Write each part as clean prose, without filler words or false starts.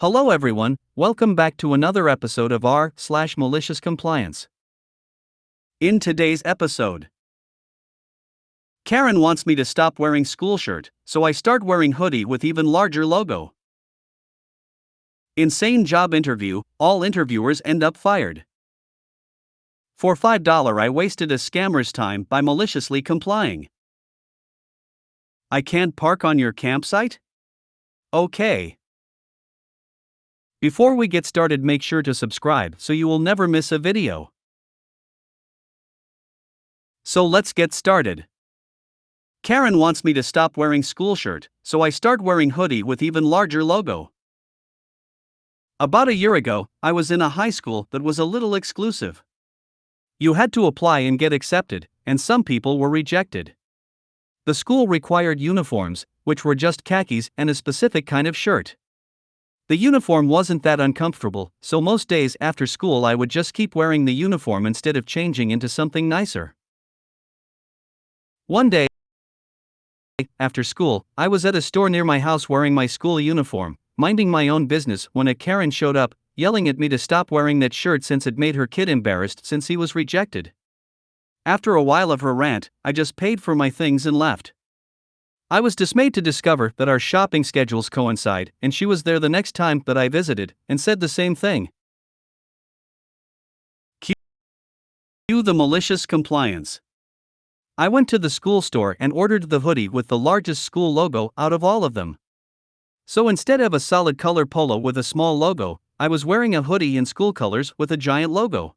Hello everyone, welcome back to another episode of r/Malicious Compliance. In today's episode, Karen wants me to stop wearing school shirt, so I start wearing hoodie with even larger logo. Insane job interview, all interviewers end up fired. For $5 I wasted a scammer's time by maliciously complying. I can't park on your campsite? Okay. Before we get started, make sure to subscribe so you will never miss a video. So let's get started. Karen wants me to stop wearing school shirt, so I start wearing hoodie with even larger logo. About a year ago, I was in a high school that was a little exclusive. You had to apply and get accepted, and some people were rejected. The school required uniforms, which were just khakis and a specific kind of shirt. The uniform wasn't that uncomfortable, so most days after school I would just keep wearing the uniform instead of changing into something nicer. One day, after school, I was at a store near my house wearing my school uniform, minding my own business, when a Karen showed up, yelling at me to stop wearing that shirt since it made her kid embarrassed since he was rejected. After a while of her rant, I just paid for my things and left. I was dismayed to discover that our shopping schedules coincide, and she was there the next time that I visited, and said the same thing. Cue the malicious compliance. I went to the school store and ordered the hoodie with the largest school logo out of all of them. So instead of a solid color polo with a small logo, I was wearing a hoodie in school colors with a giant logo.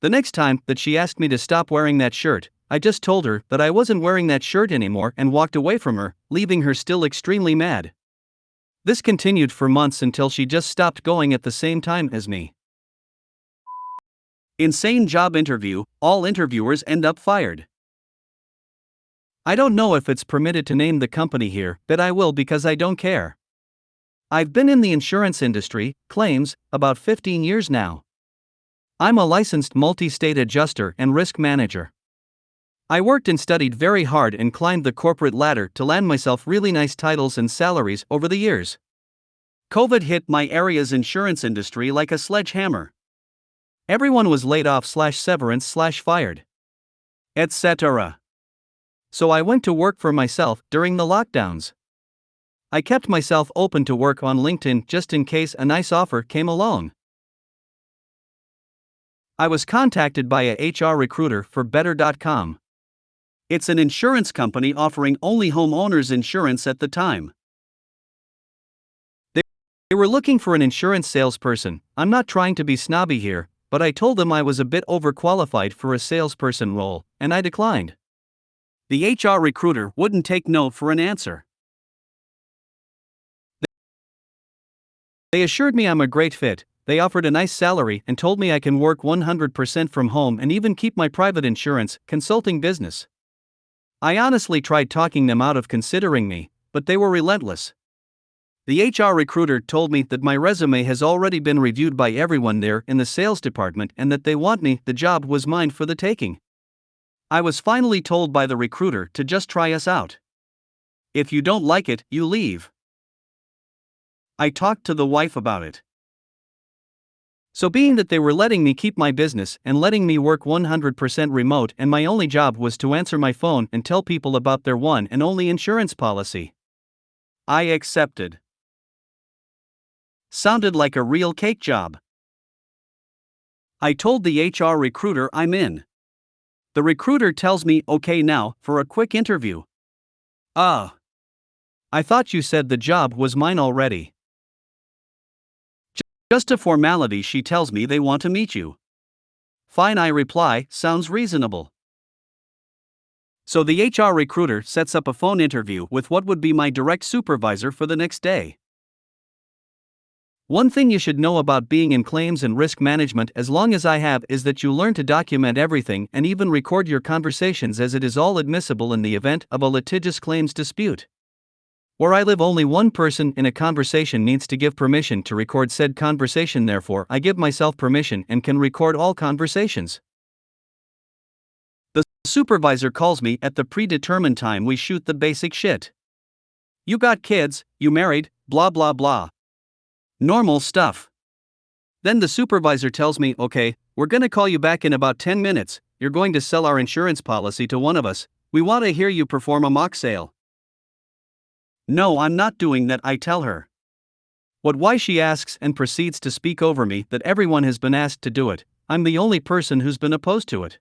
The next time that she asked me to stop wearing that shirt, I just told her that I wasn't wearing that shirt anymore and walked away from her, leaving her still extremely mad. This continued for months until she just stopped going at the same time as me. Insane job interview, all interviewers end up fired. I don't know if it's permitted to name the company here, but I will because I don't care. I've been in the insurance industry, claims, about 15 years now. I'm a licensed multi-state adjuster and risk manager. I worked and studied very hard and climbed the corporate ladder to land myself really nice titles and salaries over the years. COVID hit my area's insurance industry like a sledgehammer. Everyone was laid off/severance/fired, etc. So I went to work for myself during the lockdowns. I kept myself open to work on LinkedIn just in case a nice offer came along. I was contacted by a HR recruiter for Better.com. It's an insurance company offering only homeowners insurance at the time. They were looking for an insurance salesperson. I'm not trying to be snobby here, but I told them I was a bit overqualified for a salesperson role, and I declined. The HR recruiter wouldn't take no for an answer. They assured me I'm a great fit. They offered a nice salary and told me I can work 100% from home and even keep my private insurance consulting business. I honestly tried talking them out of considering me, but they were relentless. The HR recruiter told me that my resume has already been reviewed by everyone there in the sales department and that they want me, the job was mine for the taking. I was finally told by the recruiter to just try us out. If you don't like it, you leave. I talked to the wife about it. So being that they were letting me keep my business and letting me work 100% remote and my only job was to answer my phone and tell people about their one and only insurance policy, I accepted. Sounded like a real cake job. I told the HR recruiter I'm in. The recruiter tells me, okay, now, for a quick interview. I thought you said the job was mine already. Just a formality, she tells me they want to meet you. Fine, I reply, sounds reasonable. So the HR recruiter sets up a phone interview with what would be my direct supervisor for the next day. One thing you should know about being in claims and risk management as long as I have is that you learn to document everything and even record your conversations, as it is all admissible in the event of a litigious claims dispute. Where I live, only one person in a conversation needs to give permission to record said conversation, therefore I give myself permission and can record all conversations. The supervisor calls me at the predetermined time. We shoot the basic shit. You got kids, you married, blah blah blah. Normal stuff. Then the supervisor tells me, okay, we're gonna call you back in about 10 minutes, you're going to sell our insurance policy to one of us, we want to hear you perform a mock sale. No, I'm not doing that, I tell her. Why she asks and proceeds to speak over me that everyone has been asked to do it, I'm the only person who's been opposed to it.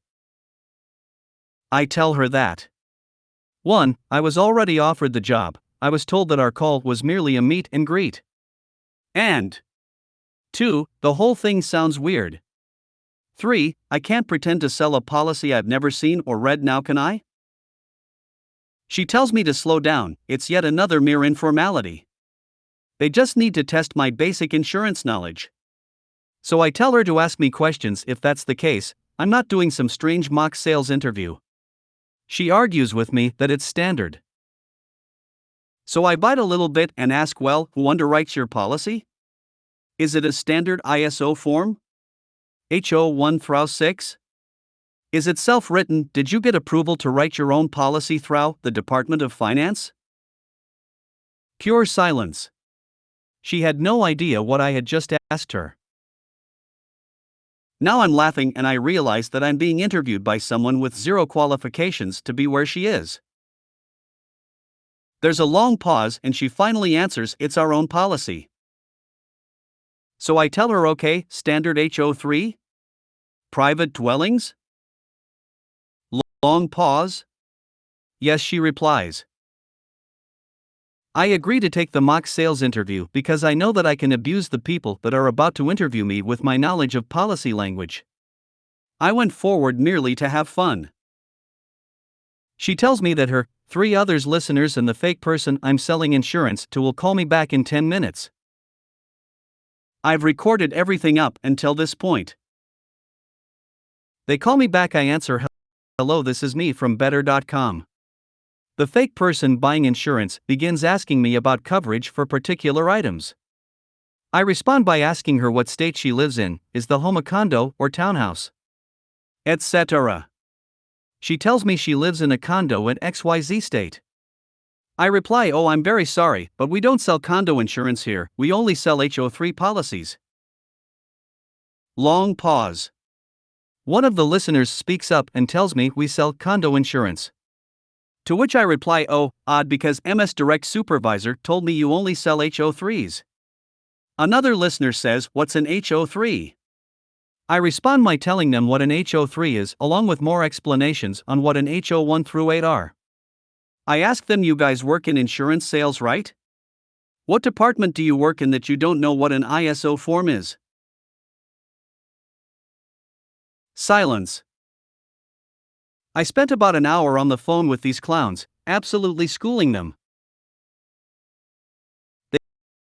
I tell her that 1. I was already offered the job, I was told that our call was merely a meet and greet. And 2. The whole thing sounds weird. 3. I can't pretend to sell a policy I've never seen or read, now can I? She tells me to slow down, it's yet another mere informality. They just need to test my basic insurance knowledge. So I tell her to ask me questions if that's the case, I'm not doing some strange mock sales interview. She argues with me that it's standard. So I bite a little bit and ask, well, who underwrites your policy? Is it a standard ISO form? HO 1/6? Is it self-written? Did you get approval to write your own policy through the Department of Finance? Pure silence. She had no idea what I had just asked her. Now I'm laughing and I realize that I'm being interviewed by someone with zero qualifications to be where she is. There's a long pause and she finally answers, it's our own policy. So I tell her, okay, standard HO3? Private dwellings? Long pause. Yes, she replies. I agree to take the mock sales interview because I know that I can abuse the people that are about to interview me with my knowledge of policy language. I went forward merely to have fun. She tells me that her 3 others listeners and the fake person I'm selling insurance to will call me back in 10 minutes. I've recorded everything up until this point. They call me back, I answer, hello, this is me from better.com. The fake person buying insurance begins asking me about coverage for particular items. I respond by asking her what state she lives in, is the home a condo or townhouse, etc. She tells me she lives in a condo in XYZ state. I reply, oh, I'm very sorry, but we don't sell condo insurance here, we only sell HO3 policies. Long pause. One of the listeners speaks up and tells me we sell condo insurance. To which I reply, oh, odd, because MS Direct Supervisor told me you only sell HO3s. Another listener says, what's an HO3? I respond by telling them what an HO3 is, along with more explanations on what an HO 1-8 are. I ask them, you guys work in insurance sales, right? What department do you work in that you don't know what an ISO form is? Silence. I spent about an hour on the phone with these clowns, absolutely schooling them.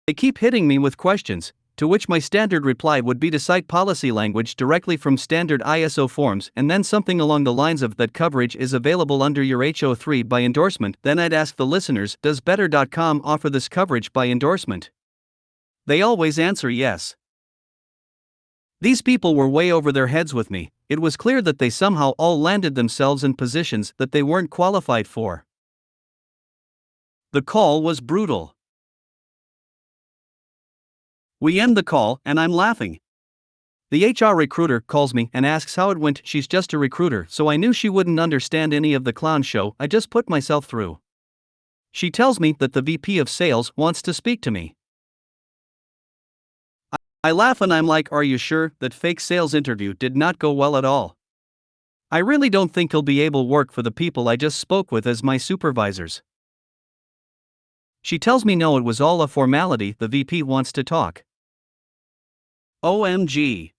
They keep hitting me with questions, to which my standard reply would be to cite policy language directly from standard ISO forms and then something along the lines of that coverage is available under your HO3 by endorsement. Then I'd ask the listeners, does better.com offer this coverage by endorsement? They always answer yes. These people were way over their heads with me. It was clear that they somehow all landed themselves in positions that they weren't qualified for. The call was brutal. We end the call, and I'm laughing. The HR recruiter calls me and asks how it went. She's just a recruiter, so I knew she wouldn't understand any of the clown show I just put myself through. She tells me that the VP of sales wants to speak to me. I laugh and I'm like, are you sure that fake sales interview did not go well at all? I really don't think he'll be able to work for the people I just spoke with as my supervisors. She tells me no, it was all a formality, the VP wants to talk. OMG.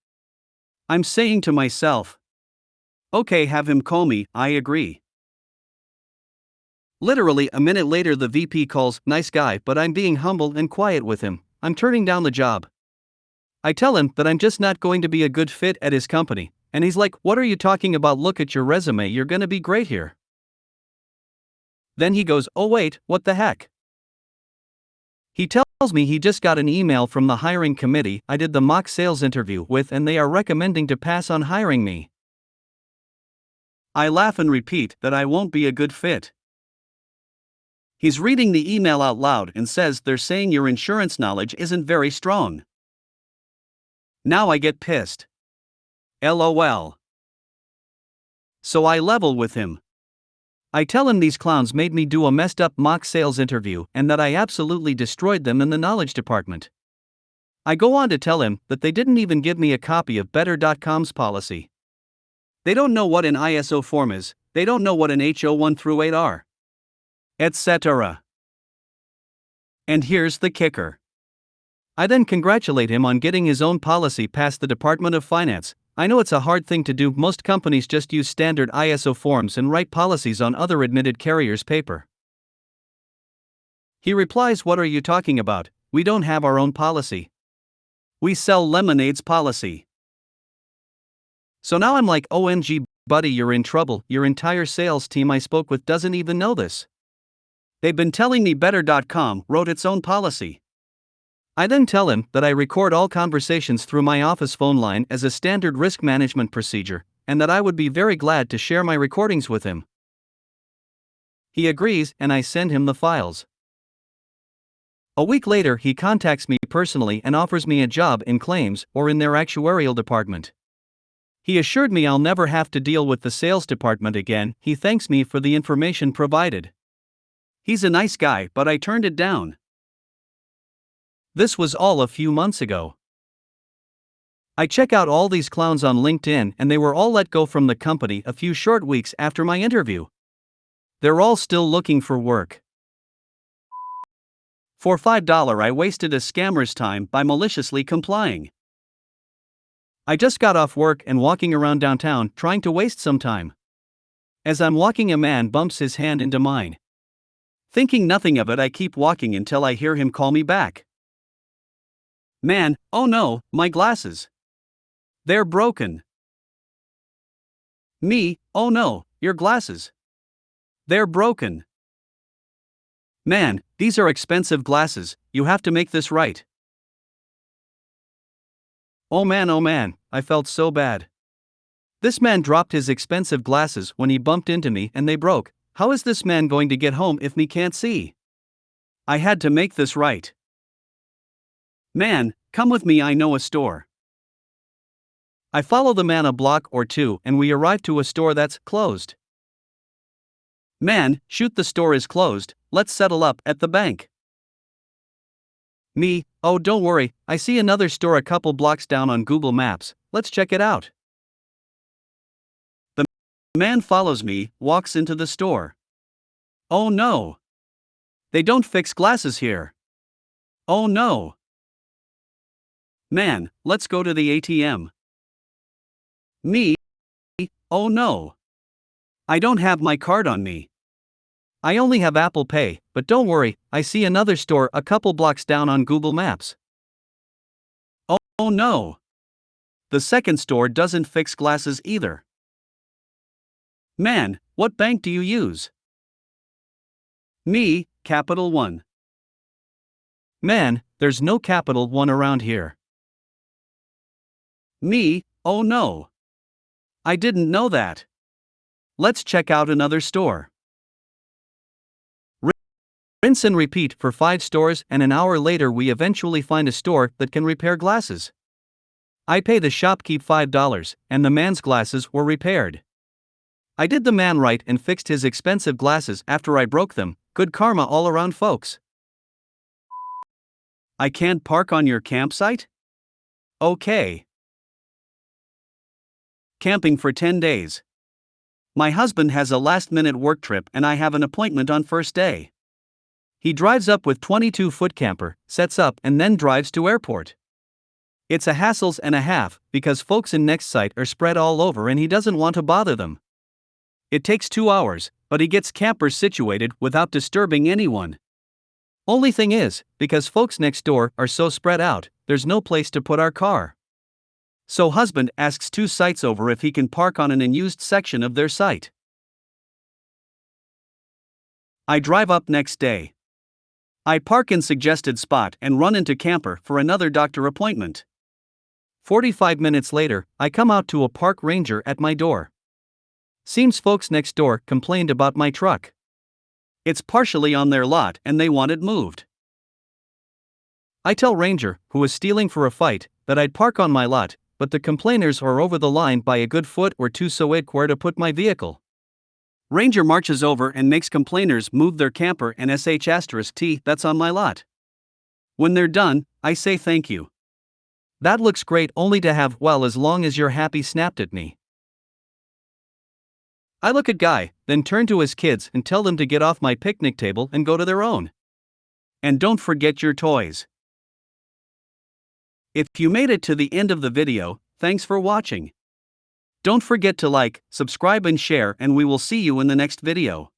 I'm saying to myself, okay, have him call me, I agree. Literally a minute later the VP calls, nice guy, but I'm being humble and quiet with him, I'm turning down the job. I tell him that I'm just not going to be a good fit at his company, and he's like, what are you talking about, look at your resume, you're gonna be great here. Then he goes, oh wait, what the heck? He tells me he just got an email from the hiring committee I did the mock sales interview with and they are recommending to pass on hiring me. I laugh and repeat that I won't be a good fit. He's reading the email out loud and says they're saying your insurance knowledge isn't very strong. Now I get pissed. LOL. So I level with him. I tell him these clowns made me do a messed up mock sales interview and that I absolutely destroyed them in the knowledge department. I go on to tell him that they didn't even give me a copy of Better.com's policy. They don't know what an ISO form is, they don't know what an HO 1 through 8 are. Etc. And here's the kicker. I then congratulate him on getting his own policy past the Department of Finance. I know it's a hard thing to do, most companies just use standard ISO forms and write policies on other admitted carriers' paper. He replies, "What are you talking about? We don't have our own policy. We sell Lemonade's policy." So now I'm like, OMG, buddy, you're in trouble. Your entire sales team I spoke with doesn't even know this. They've been telling me Better.com wrote its own policy. I then tell him that I record all conversations through my office phone line as a standard risk management procedure, and that I would be very glad to share my recordings with him. He agrees, and I send him the files. A week later, he contacts me personally and offers me a job in claims or in their actuarial department. He assured me I'll never have to deal with the sales department again. He thanks me for the information provided. He's a nice guy, but I turned it down. This was all a few months ago. I check out all these clowns on LinkedIn and they were all let go from the company a few short weeks after my interview. They're all still looking for work. For $5 I wasted a scammer's time by maliciously complying. I just got off work and walking around downtown trying to waste some time. As I'm walking, a man bumps his hand into mine. Thinking nothing of it, I keep walking until I hear him call me back. Man, oh no, my glasses. They're broken. Me, oh no, your glasses. They're broken. Man, these are expensive glasses, you have to make this right. Oh man, I felt so bad. This man dropped his expensive glasses when he bumped into me and they broke. How is this man going to get home if me can't see? I had to make this right. Man, come with me, I know a store. I follow the man a block or two and we arrive to a store that's closed. Man, shoot, the store is closed, let's settle up at the bank. Me, oh don't worry, I see another store a couple blocks down on Google Maps, let's check it out. The man follows me, walks into the store. Oh no. They don't fix glasses here. Oh no. Man, let's go to the ATM. Me, oh no. I don't have my card on me. I only have Apple Pay, but don't worry, I see another store a couple blocks down on Google Maps. Oh no. The second store doesn't fix glasses either. Man, what bank do you use? Me, Capital One. Man, there's no Capital One around here. Me, oh no. I didn't know that. Let's check out another store. Rinse and repeat for 5 stores, and an hour later we eventually find a store that can repair glasses. I pay the shopkeep $5, and the man's glasses were repaired. I did the man right and fixed his expensive glasses after I broke them. Good karma all around, folks. I can't park on your campsite? Okay. Camping for 10 days. My husband has a last-minute work trip and I have an appointment on first day. He drives up with 22-foot camper, sets up and then drives to airport. It's a hassle and a half because folks in next site are spread all over and he doesn't want to bother them. It takes 2 hours, but he gets campers situated without disturbing anyone. Only thing is, because folks next door are so spread out, there's no place to put our car. So husband asks 2 sites over if he can park on an unused section of their site. I drive up next day. I park in suggested spot and run into camper for another doctor appointment. 45 minutes later, I come out to a park ranger at my door. Seems folks next door complained about my truck. It's partially on their lot and they want it moved. I tell Ranger, who was stealing for a fight, that I'd park on my lot, but the complainers are over the line by a good foot or two, so it where to put my vehicle. Ranger marches over and makes complainers move their camper and sh*t that's on my lot. When they're done, I say thank you. That looks great, only to have, well, as long as you're happy, snapped at me. I look at Guy, then turn to his kids and tell them to get off my picnic table and go to their own. And don't forget your toys. If you made it to the end of the video, thanks for watching. Don't forget to like, subscribe and share, and we will see you in the next video.